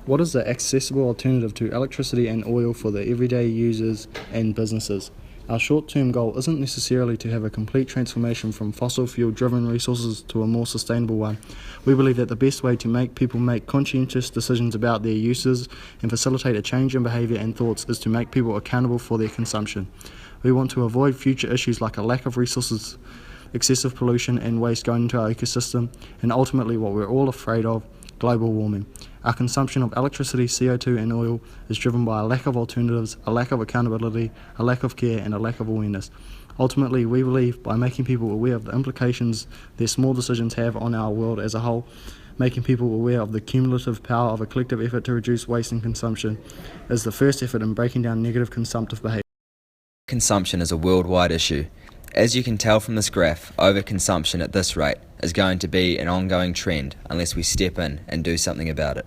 What is the accessible alternative to electricity and oil for the everyday users and businesses? Our short-term goal isn't necessarily to have a complete transformation from fossil fuel-driven resources to a more sustainable one. We believe that the best way to make people make conscientious decisions about their uses and facilitate a change in behaviour and thoughts is to make people accountable for their consumption. We want to avoid future issues like a lack of resources, excessive pollution and waste going into our ecosystem, and ultimately what we're all afraid of, global warming. Our consumption of electricity, CO2 and oil is driven by a lack of alternatives, a lack of accountability, a lack of care and a lack of awareness. Ultimately, we believe by making people aware of the implications their small decisions have on our world as a whole, making people aware of the cumulative power of a collective effort to reduce waste and consumption is the first effort in breaking down negative consumptive behaviour. Consumption is a worldwide issue. As you can tell from this graph, overconsumption at this rate is going to be an ongoing trend unless we step in and do something about it.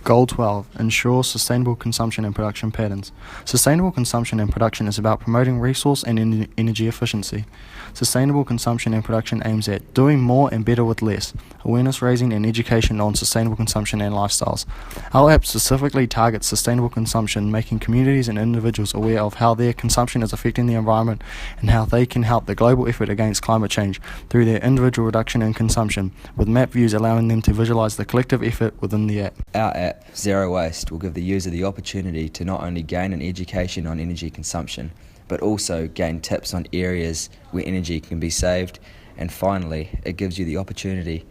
Goal 12. Ensure sustainable consumption and production patterns. Sustainable consumption and production is about promoting resource and energy efficiency. Sustainable consumption and production aims at doing more and better with less, awareness raising and education on sustainable consumption and lifestyles. Our app specifically targets sustainable consumption, making communities and individuals aware of how their consumption is affecting the environment and how they can help the global effort against climate change through their individual reduction in consumption, with map views allowing them to visualize the collective effort within the app. Our app, Zero Waste, will give the user the opportunity to not only gain an education on energy consumption, but also gain tips on areas where energy can be saved. And finally, it gives you the opportunity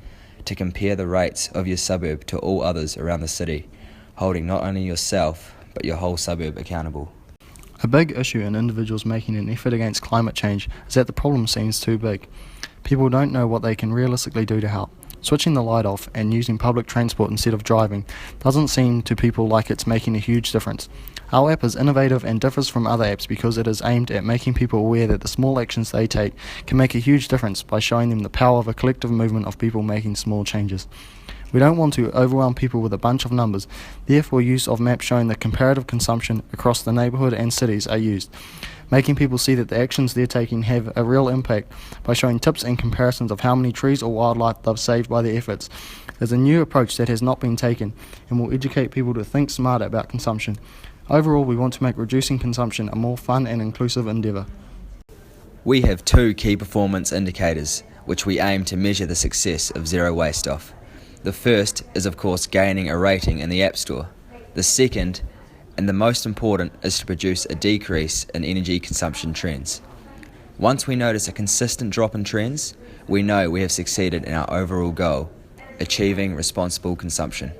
to compare the rates of your suburb to all others around the city, holding not only yourself, but your whole suburb accountable. A big issue in individuals making an effort against climate change is that the problem seems too big. People don't know what they can realistically do to help. Switching the light off and using public transport instead of driving doesn't seem to people like it's making a huge difference. Our app is innovative and differs from other apps because it is aimed at making people aware that the small actions they take can make a huge difference by showing them the power of a collective movement of people making small changes. We don't want to overwhelm people with a bunch of numbers, therefore use of maps showing the comparative consumption across the neighbourhood and cities are used, making people see that the actions they're taking have a real impact by showing tips and comparisons of how many trees or wildlife they've saved by their efforts. It's a new approach that has not been taken and will educate people to think smarter about consumption. Overall, we want to make reducing consumption a more fun and inclusive endeavour. We have two key performance indicators which we aim to measure the success of Zero Waste off. The first is of course gaining a rating in the App Store. The second, and the most important, is to produce a decrease in energy consumption trends. Once we notice a consistent drop in trends, we know we have succeeded in our overall goal, achieving responsible consumption.